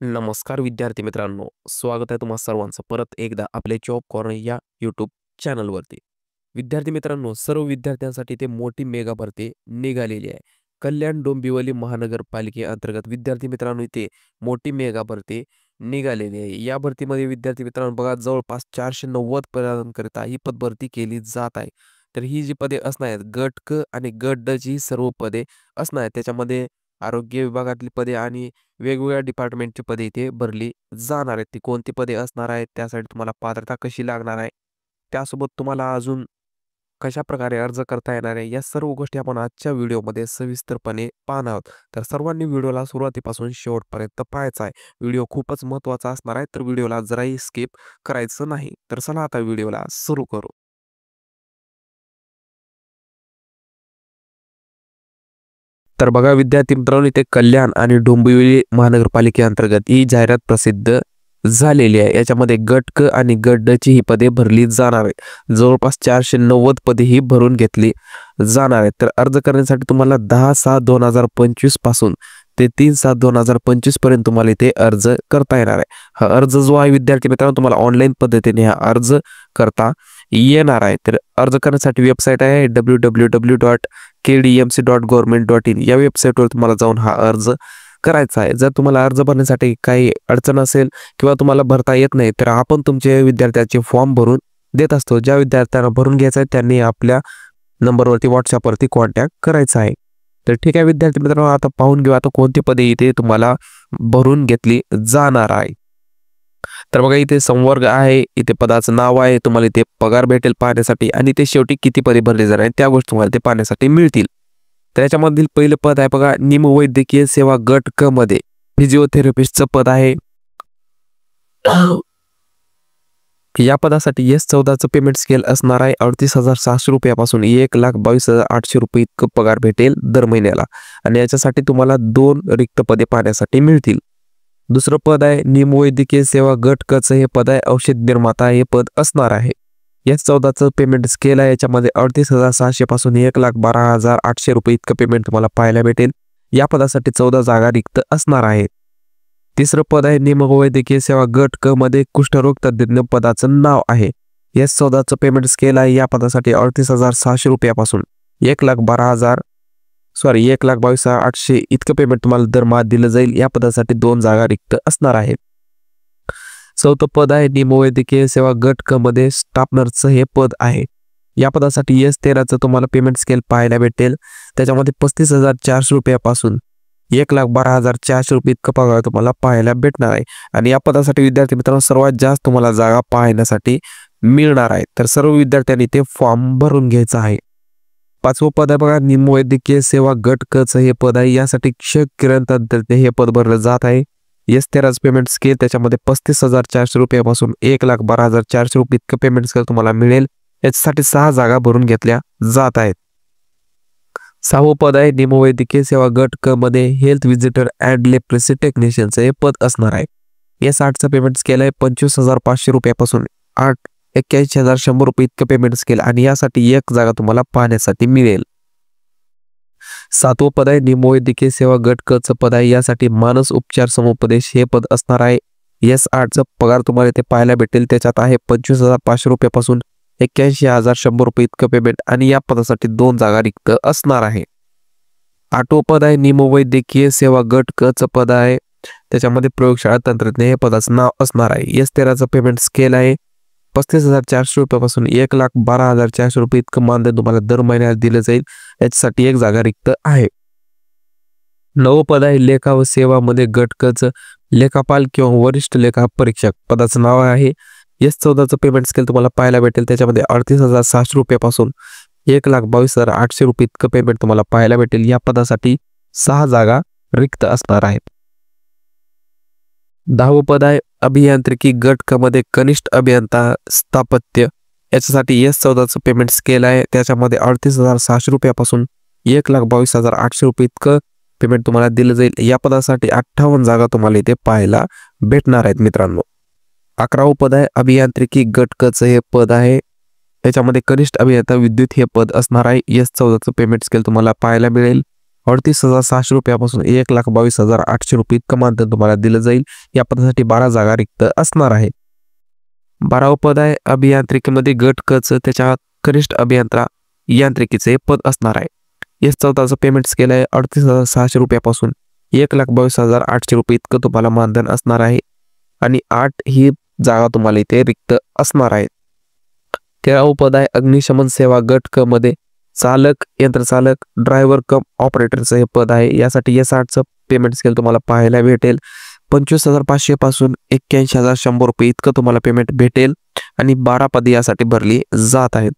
नमस्कार विद्यार्थी मित्रांनो, स्वागत आहे तुम्हा सर्वांचं परत एकदा आपल्या जॉब कॉर्नर या यूट्यूब चॅनलवरती. विद्यार्थी मित्रांनो, सर्व विद्यार्थ्यांसाठी ते मोठी मेगा भरती निघालेली आहे. कल्याण डोंबिवली महानगरपालिकेअंतर्गत विद्यार्थी मित्रांनो इथे मोठी मेगा भरती निघालेली आहे. या भरतीमध्ये विद्यार्थी मित्रांनो बघा जवळपास 490 पदांकरिता ही पदभरती केली जात आहे. तर ही जी पदे असणार आहेत गट क आणि गट ड ची सर्व पदे असणार आहेत. त्याच्यामध्ये आरोग्य विभागातली पदे आणि वेगवेगळ्या डिपार्टमेंटची पदे इथे भरली जाणार आहेत. ती कोणती पदे असणार आहेत, त्यासाठी तुम्हाला पात्रता कशी लागणार आहे, त्यासोबत तुम्हाला अजून कशाप्रकारे अर्ज करता येणार आहे, या सर्व गोष्टी आपण आजच्या व्हिडिओमध्ये सविस्तरपणे पाहणार आहोत. तर सर्वांनी व्हिडिओला सुरुवातीपासून शेवटपर्यंत पाहायचा आहे. व्हिडिओ खूपच महत्त्वाचा असणार आहे, तर व्हिडिओला जराही स्किप करायचं नाही. तर चला आता व्हिडिओला सुरू करू. तर बघा विद्यार्थी मित्रांनो, इथे कल्याण आणि डोंबिवली महानगरपालिकेअंतर्गत ही जाहिरात प्रसिद्ध झालेली आहे. याच्यामध्ये गट क आणि गट ड ची ही पदे भरली जाणार आहे. जवळपास 490 पदे ही भरून घेतली जाणार आहेत. तर अर्ज करण्यासाठी तुम्हाला 10/6/2025 पासून ते 3/7/2025 पर्यंत तुम्हाला इथे अर्ज करता येणार आहे. हा अर्ज जो आहे विद्यार्थी मित्रांनो तुम्हाला ऑनलाईन पद्धतीने हा अर्ज करता येणार आहे. तर अर्ज करण्यासाठी वेबसाईट आहे www.kdmc.government.in. या वेबसाईटवर तुम्हाला जाऊन हा अर्ज करायचा आहे. जर तुम्हाला अर्ज भरण्यासाठी काही अडचण असेल किंवा तुम्हाला भरता येत नाही, तर आपण तुमचे विद्यार्थ्याचे फॉर्म भरून देत असतो. ज्या विद्यार्थ्यांना भरून घ्यायचं आहे त्यांनी आपल्या नंबरवरती व्हॉट्सअपवरती कॉन्टॅक्ट करायचा आहे. तर ठीक आहे विद्यार्थी मित्रांनो, आता पाहून घेऊ आता कोणती पदे इथे तुम्हाला भरून घेतली जाणार आहे. तर बघा इथे संवर्ग आहे, इथे पदाचं नाव आहे, तुम्हाला इथे पगार भेटेल पाहण्यासाठी आणि ते शेवटी किती पदे भरली जाणार आहेत त्या गोष्टी तुम्हाला ते पाहण्यासाठी मिळतील. तर याच्यामधील पहिलं पद आहे बघा निमवैद्यकीय सेवा गट क मध्ये फिजिओथेरपिस्टचं पद आहे. या पदासाठी S14चं पेमेंट स्केल असणार आहे 38,700 रुपयापासून 1,22,800 रुपये इतकं पगार भेटेल दर महिन्याला आणि याच्यासाठी तुम्हाला 2 रिक्त पदे पाहण्यासाठी मिळतील. दुसरं पद आहे निमवैद्यकीय सेवा गट क चं हे पद आहे औषध निर्माता हे पद असणार आहे. S14चं पेमेंट स्केल आहे, याच्यामध्ये 38,600 पासून 1,12,800 रुपये इतकं पेमेंट तुम्हाला पाहायला भेटेल. या पदासाठी 14 जागा रिक्त असणार आहेत. तिसरं पद आहे निमवैद्यकीय सेवा गट क मध्ये कुष्ठरोग तज्ज्ञ पदाचं नाव आहे. S14चं पेमेंट स्केल आहे, या पदासाठी 38,600 रुपयापासून 1,22,800 इतकं पेमेंट तुम्हाला दरमहा दिलं जाईल. या पदासाठी 2 जागा रिक्त असणार आहेत. चौथं पद आहे निमवैद्यकीय सेवा गट क मध्ये स्टाफ नर्सचं हे पद आहे. या पदासाठी S13चं तुम्हाला पेमेंट स्केल पाहायला भेटेल, त्याच्यामध्ये 35,400 रुपयापासून 1,12,400 रुपये इतकं पगार तुम्हाला पाहायला भेटणार आहे आणि या पदासाठी विद्यार्थी मित्रांनो सर्वात जास्त तुम्हाला जागा पाहण्यासाठी मिळणार आहे. तर सर्व विद्यार्थ्यांनी ते फॉर्म भरून घ्यायचा आहे. 5वं पद आहे बघा निमवैद्यकीय सेवा गट क चं हे पद आहे. यासाठी क्षय किरण तज्ज्ञ हे पद भरलं जात आहे. S13चं पेमेंट स्केल त्याच्यामध्ये 35,400 रुपयापासून 1,12,400 रुपये इतकं पेमेंट स्केल तुम्हाला मिळेल. याच्यासाठी 6 जागा भरून घेतल्या जात आहेत. 6वं पद आहे निमवैद्यकीय सेवा गट क मध्ये हेल्थ व्हिजिटर अँड लेप्रेसी टेक्निशियनचं हे पद असणार आहे. S8चं पेमेंट स्केल आहे 25,500 रुपयापासून 81,100 रुपये इतकं पेमेंट स्केल आणि यासाठी 1 जागा तुम्हाला पाहण्यासाठी मिळेल. 7वं पद आहे निमवैद्यकीय सेवा गट क चं पद आहे. यासाठी मानस उपचार समुपदेश हे पद असणार आहे. S8चं पगार तुम्हाला इथे पाहायला भेटेल, त्याच्यात आहे 25,500 रुपयापासून 81,100 रुपये इतकं पेमेंट आणि या पदासाठी 2 जागा रिक्त असणार आहे. 8वं पद आहे निमवैद्यकीय सेवा गट क चं पद आहे, त्याच्यामध्ये प्रयोगशाळा तंत्रज्ञ हे पदाचं नाव असणार आहे. S13चं पेमेंट स्केल आहे 35,400 रुपयापासून 1,12,400 रुपये इतकं मानधन तुम्हाला दर महिन्याला दिलं जाईल. याच्यासाठी 1 जागा रिक्त आहे. 9वं पद आहे लेखा व सेवा मध्ये गट क चं लेखापाल किंवा वरिष्ठ लेखा परीक्षक पदाचं नाव आहे. S14चं पेमेंट स्केल तुम्हाला पाहायला भेटेल, त्याच्यामध्ये 38,700 रुपयापासून 1,22,800 रुपये इतकं पेमेंट तुम्हाला पाहायला भेटेल. या पदासाठी 6 जागा रिक्त असणार आहेत. 10वं पद आहे अभियांत्रिकी गट क मध्ये कनिष्ठ अभियंता स्थापत्य. याच्यासाठी S14चं पेमेंट स्केल आहे, त्याच्यामध्ये 38,600 रुपयापासून 1,22,800 रुपये इतकं पेमेंट तुम्हाला दिलं जाईल. या पदासाठी 58 जागा तुम्हाला इथे पाहायला भेटणार आहेत मित्रांनो. 11वं पद आहे अभियांत्रिकी गट क चं हे पद आहे. याच्यामध्ये कनिष्ठ अभियंता विद्युत हे पद असणार आहे. S14चं पेमेंट स्केल तुम्हाला पाहायला मिळेल 38,600 रुपयापासून 1,22,800 रुपये इतकं मानधन तुम्हाला दिलं जाईल. या पदासाठी 12 जागा रिक्त असणार आहे. 12वं पद आहे अभियांत्रिकीमध्ये गट क च त्याच्या कनिष्ठ अभियंता यांत्रिकीचे पद असणार आहे. S14चं पेमेंट स्केल आहे 38,600 रुपयापासून 1,22,800 रुपये इतकं तुम्हाला मानधन असणार आहे आणि 8 ही जागा तुम्हाला इथे रिक्त असणार आहे. 13वं पद आहे अग्निशमन सेवा गट क मध्ये चालक, यंत्रचालक, ड्रायव्हर कम ऑपरेटरचं हे पद आहे. यासाठी S8चं पेमेंट स्केल तुम्हाला पाहायला भेटेल 25,500 पासून 81,100 रुपये इतकं तुम्हाला पेमेंट भेटेल आणि 12 पदे यासाठी भरली जात आहेत.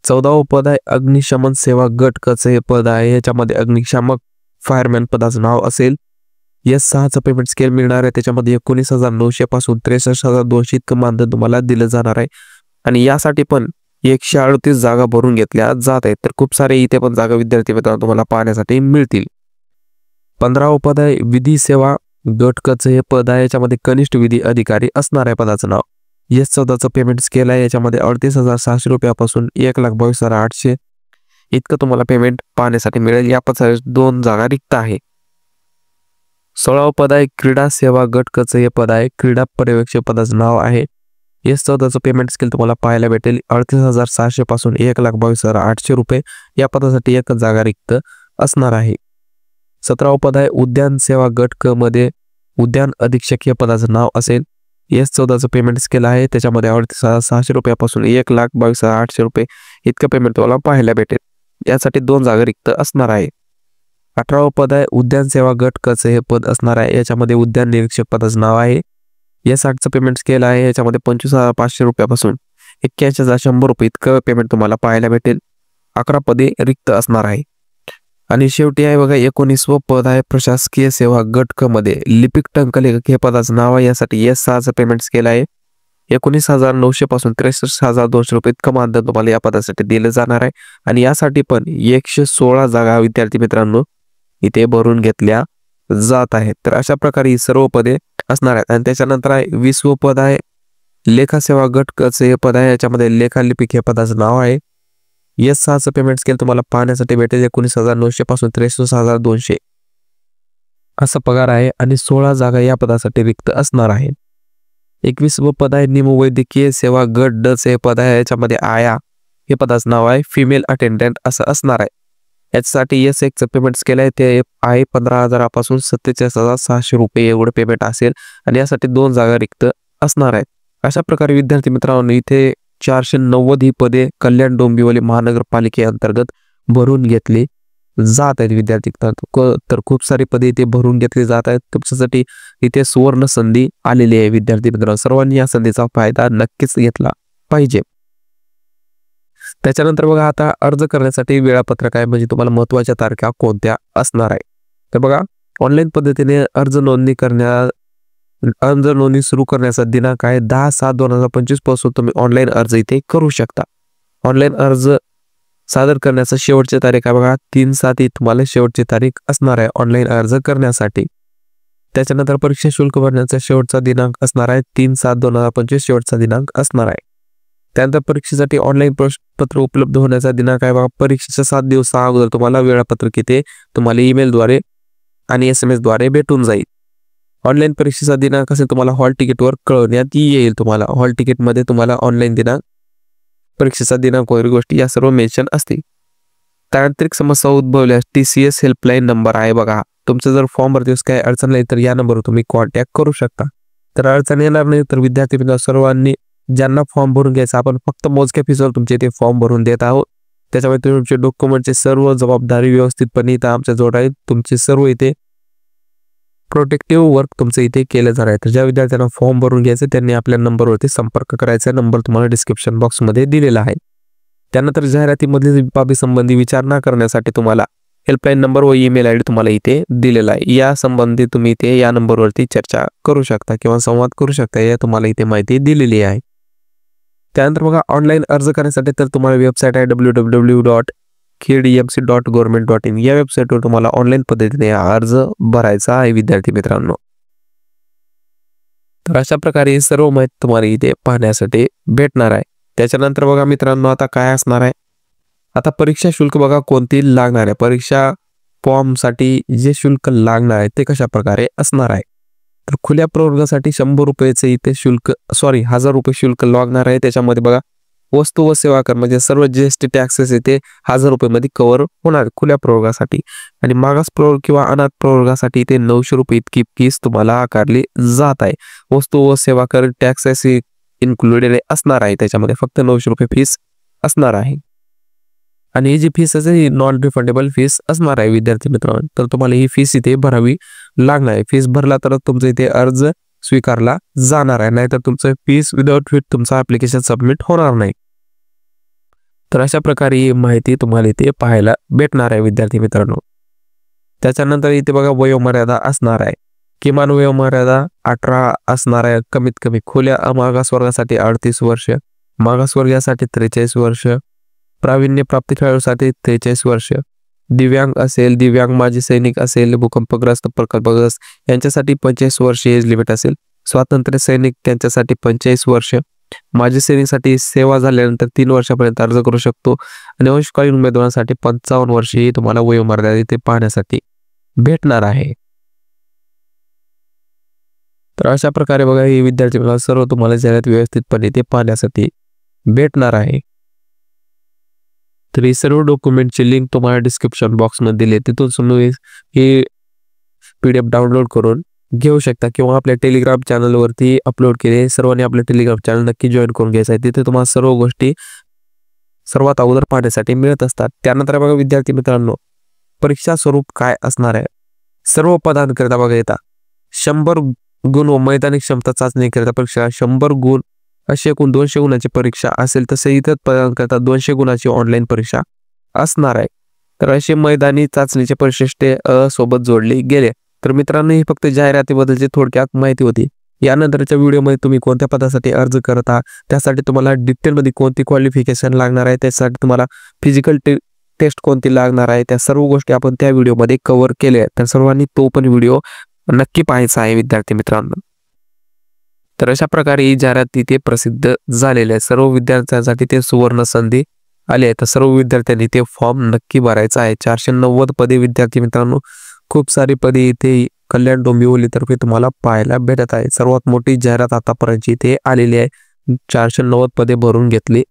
14वं पद आहे अग्निशमन सेवा गट क चे हे पद आहे. याच्यामध्ये अग्निशामक फायरमॅन पदाचं नाव असेल. S6चं पेमेंट स्केल मिळणार आहे. त्याच्यामध्ये 19,900 पासून 63,200 इतकं मानधन तुम्हाला दिलं जाणार आहे आणि यासाठी पण 138 जागा भरून घेतल्या जात आहेत. तर खूप सारे इथे पण जागा विद्यार्थी मित्रांनो तुम्हाला पाहण्यासाठी मिळतील. 15वं पद आहे विधी सेवा गट क चे हे पद आहे. याच्यामध्ये कनिष्ठ विधी अधिकारी असणार आहे पदाचं नाव. S14चं पेमेंट स्केल आहे. याच्यामध्ये 38,600 रुपयापासून 1,22,800 इतकं तुम्हाला पेमेंट पाहण्यासाठी मिळेल. या पदासाठी 2 जागा रिक्त आहे. 16वं पद आहे क्रीडा सेवा गट क चे हे पद आहे. क्रीडा पर्यवेक्षक पदाचं नाव आहे. S14चं पेमेंट स्केल तुम्हाला पाहायला भेटेल 38,600 पासून 1,22,800 रुपये. या पदासाठी 1 जागा रिक्त असणार आहे. 17वं पद आहे उद्यान सेवा गट क मध्ये उद्यान अधीक्षक हे पदाचं नाव असेल. S14चं पेमेंट स्केल आहे. त्याच्यामध्ये 38,600 रुपयापासून 1,22,800 रुपये इतकं पेमेंट तुम्हाला पाहायला भेटेल. यासाठी 2 जागा रिक्त असणार आहे. 18वं पद आहे उद्यान सेवा गट क चे हे पद असणार आहे. याच्यामध्ये उद्यान निरीक्षक पदाचं नाव आहे. S8चं पेमेंट स्केल आहे. याच्यामध्ये 25,500 रुपयापासून 81,100 रुपये इतकं पेमेंट तुम्हाला पाहायला भेटेल. 11 पदे रिक्त असणार आहे. आणि शेवटी आहे बघा 19वं पद आहे प्रशासकीय सेवा गट क मध्ये लिपिक टंकलेखक हे पदाचं नाव आहे. यासाठी S6चं पेमेंट स्केल आहे. 19,900 पासून 63,200 रुपये इतकं मानधन तुम्हाला या पदासाठी दिलं जाणार आहे आणि यासाठी पण 116 जागा विद्यार्थी मित्रांनो इथे भरून घेतल्या जात आहेत. तर अशा प्रकारे ही सर्व पदे असणार आहेत. आणि त्याच्यानंतर आहे 20वं पद आहे लेखा सेवा गट क चे हे पद आहे. याच्यामध्ये लेखालिपिक हे पदाचं नाव आहे. S6चं पेमेंट स्केल तुम्हाला पाहण्यासाठी भेटेल 19,900 पासून 63,200 असा पगार आहे आणि 16 जागा या पदासाठी रिक्त असणार आहे. 21वं पद आहे निमवैद्यकीय सेवा गट ड चे पद आहे. याच्यामध्ये आया हे पदाचं नाव आहे. फिमेल अटेंडंट असं असणार आहे. याच्यासाठी S1चं पेमेंट स्केल आहे ते आहे 15,000 पासून 47,600 रुपये एवढं पेमेंट असेल आणि यासाठी 2 जागा रिक्त असणार आहेत. अशा प्रकारे विद्यार्थी मित्रांनो इथे 490 ही पदे कल्याण डोंबिवली महानगरपालिकेअंतर्गत भरून घेतली जात आहेत विद्यार्थी. तर खूप सारी पदे इथे भरून घेतली जात आहेत. तुमच्यासाठी इथे सुवर्ण संधी आलेली आहे विद्यार्थी मित्रांनो. सर्वांनी या संधीचा फायदा नक्कीच घेतला पाहिजे. त्याच्यानंतर बघा आता अर्ज करण्यासाठी वेळापत्रक आहे म्हणजे तुम्हाला महत्त्वाच्या तारखा कोणत्या असणार आहे. तर बघा ऑनलाईन पद्धतीने अर्ज नोंदणी सुरू करण्याचा दिनांक आहे 10/7/2025 पासून तुम्ही ऑनलाईन अर्ज इथे करू शकता. ऑनलाईन अर्ज सादर करण्याचा शेवटची तारीख आहे बघा 3/7 ही तुम्हाला शेवटची तारीख असणार आहे ऑनलाईन अर्ज करण्यासाठी. त्याच्यानंतर परीक्षा शुल्क भरण्याचा शेवटचा दिनांक असणार आहे 3/7/2025 शेवटचा दिनांक असणार आहे. त्यानंतर परीक्षेसाठी ऑनलाईन प्रश्नपत्र उपलब्ध होण्याचा दिनांक आहे बघा परीक्षेच्या 7 दिवस अगोदर तुम्हाला वेळापत्रक इथे तुम्हाला ईमेलद्वारे आणि SMS द्वारे भेटून जाईल. ऑनलाईन परीक्षेचा दिनांक असेल तुम्हाला हॉल तिकीटवर कळवण्यात येईल. तुम्हाला हॉल तिकीटमध्ये तुम्हाला ऑनलाईन दिनांक परीक्षेचा दिनांक वगैरे गोष्टी या सर्व मेन्शन असतील. तांत्रिक समस्या उद्भवल्यास TCS हेल्पलाईन नंबर आहे बघा. तुमचं जर फॉर्म भरतेस काय अडचण नाही तर या नंबरवर तुम्ही कॉन्टॅक्ट करू शकता. तर अडचण येणार नाही तर विद्यार्थी मित्र सर्वांनी ज्यांना फॉर्म भरून घ्यायचा आपण फक्त मोजक्या फीसवर तुमचे इथे फॉर्म भरून देत आहोत. त्याच्यामुळे तुमचे डॉक्युमेंटचे सर्व जबाबदारी व्यवस्थितपणे इथं आमच्या जोड आहे. तुमचे सर्व इथे प्रोटेक्टिव्ह वर्क तुमचं इथे केलं जाणार आहे. तर ज्या विद्यार्थ्यांना फॉर्म भरून घ्यायचं त्यांनी आपल्या नंबरवरती संपर्क करायचा. नंबर तुम्हाला डिस्क्रिप्शन बॉक्समध्ये दिलेला आहे. त्यानंतर जाहिरातीमधील बाबी संबंधी विचारणा करण्यासाठी तुम्हाला हेल्पलाईन नंबर व ईमेल ID तुम्हाला इथे दिलेला आहे. या संबंधी तुम्ही इथे या नंबरवरती चर्चा करू शकता किंवा संवाद करू शकता. या तुम्हाला इथे माहिती दिलेली आहे. त्यानंतर बघा ऑनलाईन अर्ज करण्यासाठी तर तुम्हाला वेबसाईट आहे www.kdmc.government.in या वेबसाईटवर तुम्हाला ऑनलाईन पद्धतीने अर्ज भरायचा आहे विद्यार्थी मित्रांनो. तर अशा प्रकारे सर्व माहिती तुम्हाला इथे पाहण्यासाठी भेटणार आहे. त्याच्यानंतर बघा मित्रांनो आता काय असणार आहे. आता परीक्षा शुल्क बघा कोणती लागणार आहे. परीक्षा फॉर्मसाठी जे शुल्क लागणार आहे ते कशा प्रकारे असणार आहे. तर खुल्या प्रवर्गासाठी 100 रुपयाचे इथे शुल्क 1000 रुपये शुल्क लागणार आहे. त्याच्यामध्ये बघा वस्तू व सेवा कर म्हणजे सर्व GST टॅक्सेस इथे 1000 रुपये मध्ये कव्हर होणार खुल्या प्रवर्गासाठी. आणि मागास प्रवर्ग किंवा अनाथ प्रवर्गासाठी इथे 900 रुपये इतकी फीस तुम्हाला आकारली जात आहे. वस्तू व सेवा कर टॅक्सेस इन्क्लुडेड असणार आहे, त्याच्यामध्ये फक्त 900 रुपये फीस असणार आहे. आणि ही जी फीस असेल ही नॉन रिफंडेबल फीस असणार आहे विद्यार्थी मित्रांनो. तर तुम्हाला ही फीस इथे भरावी लागणार आहे. फीस भरला तर तुमचा इथे अर्ज स्वीकारला जाणार आहे, नाहीतर तुमचं फीस विदाउट फीस तुमचा ऍप्लिकेशन सबमिट होणार नाही. तर अशा प्रकारे ही माहिती तुम्हाला इथे पाहायला भेटणार आहे विद्यार्थी मित्रांनो. त्याच्यानंतर इथे बघा वयोमर्यादा असणार आहे. किमान वयोमर्यादा 18 असणार आहे कमीत कमी. खुल्या मागासवर्गासाठी 38 वर्ष, मागासवर्गीयासाठी 43 वर्ष, प्रावीण्य प्राप्त खेळाडूसाठी 43 वर्ष, दिव्यांग असेल, दिव्यांग माजी सैनिक असेल, भूकंपग्रस्त प्रकल्पग्रस्त यांच्यासाठी 45 वर्ष एज लिमिट असेल, स्वातंत्र्य सैनिक त्यांच्यासाठी 45 वर्ष, माजी सैनिकसाठी सेवा झाल्यानंतर 3 वर्षापर्यंत अर्ज करू शकतो. आणि अंशकालीन उमेदवारांसाठी 55 वर्ष ही तुम्हाला वयोमर्यादा इथे पाहण्यासाठी भेटणार आहे. तर अशा प्रकारे बघा ही विद्यार्थी सर्व तुम्हाला जाहिरात व्यवस्थितपणे ते पाहण्यासाठी भेटणार आहे. तर ही सर्व डॉक्युमेंटची लिंक तुम्हाला डिस्क्रिप्शन बॉक्समध्ये दिली, तिथून तुम्ही ही PDF डाउनलोड करून घेऊ शकता किंवा आपल्या टेलिग्राम चॅनलवरती अपलोड केले. सर्वांनी आपलं टेलिग्राम चॅनल नक्की जॉईन करून घ्यायचं आहे. तिथे तुम्हाला सर्व गोष्टी सर्वात अगोदर पाहण्यासाठी मिळत असतात. त्यानंतर बघा विद्यार्थी मित्रांनो परीक्षा स्वरूप काय असणार आहे. सर्व पदांकरिता बघा येतात 100 गुण व मैदानी क्षमता चाचणीकरिता परीक्षा 100 गुण अशी एकूण 200 गुणाची परीक्षा असेल. तसे इतर पदांकरिता 200 गुणाची ऑनलाईन परीक्षा असणार आहे. तर असे मैदानी चाचणीचे परिशिष्टे सोबत जोडले गेले. तर मित्रांनो ही फक्त जाहिरातीबद्दलची थोडक्यात माहिती होती. यानंतरच्या व्हिडिओमध्ये तुम्ही कोणत्या पदासाठी अर्ज करत आहात, त्यासाठी तुम्हाला डिटेलमध्ये कोणती क्वालिफिकेशन लागणार आहे, त्यासाठी तुम्हाला फिजिकल टेस्ट कोणती लागणार आहे, त्या सर्व गोष्टी आपण त्या व्हिडिओमध्ये कव्हर केल्या आहेत. तर सर्वांनी तो पण व्हिडिओ नक्की पाहायचा आहे विद्यार्थी मित्रांनो. तर अशा प्रकारे ही जाहिरात तिथे प्रसिद्ध झालेली आहे. सर्व विद्यार्थ्यांसाठी ते सुवर्ण संधी आली आहे. तर सर्व विद्यार्थ्यांनी ते फॉर्म नक्की भरायचा आहे. 490 पदे विद्यार्थी मित्रांनो, खूप सारी पदे इथे कल्याण डोंबिवलीतर्फे तुम्हाला पाहायला भेटत आहे. सर्वात मोठी जाहिरात आतापर्यंत इथे आलेली आहे. 490 पदे भरून घेतली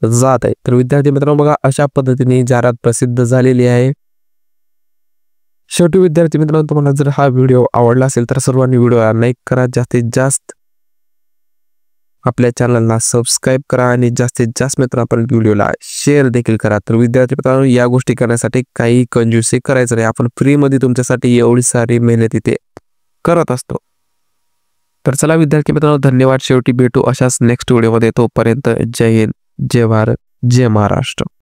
जात आहे. तर विद्यार्थी मित्रांनो बघा अशा पद्धतीने जाहिरात प्रसिद्ध झालेली आहे. शेवटी विद्यार्थी मित्रांनो तुम्हाला जर हा व्हिडिओ आवडला असेल तर सर्वांनी व्हिडिओला लाईक करा, जास्तीत जास्त आपल्या चॅनलला सबस्क्राईब करा आणि जास्तीत जास्त मित्रांपर्यंत व्हिडिओला शेअर देखील करा. तर विद्यार्थी मित्रांनो या गोष्टी करण्यासाठी काही कंजूसी करायचं नाही. आपण फ्रीमध्ये तुमच्यासाठी एवढी सारी मेहनत इथे करत असतो. तर चला विद्यार्थी मित्रांनो धन्यवाद. शेवटी भेटू अशाच नेक्स्ट व्हिडिओमध्ये. तोपर्यंत जय हिंद, जय भारत, जय महाराष्ट्र.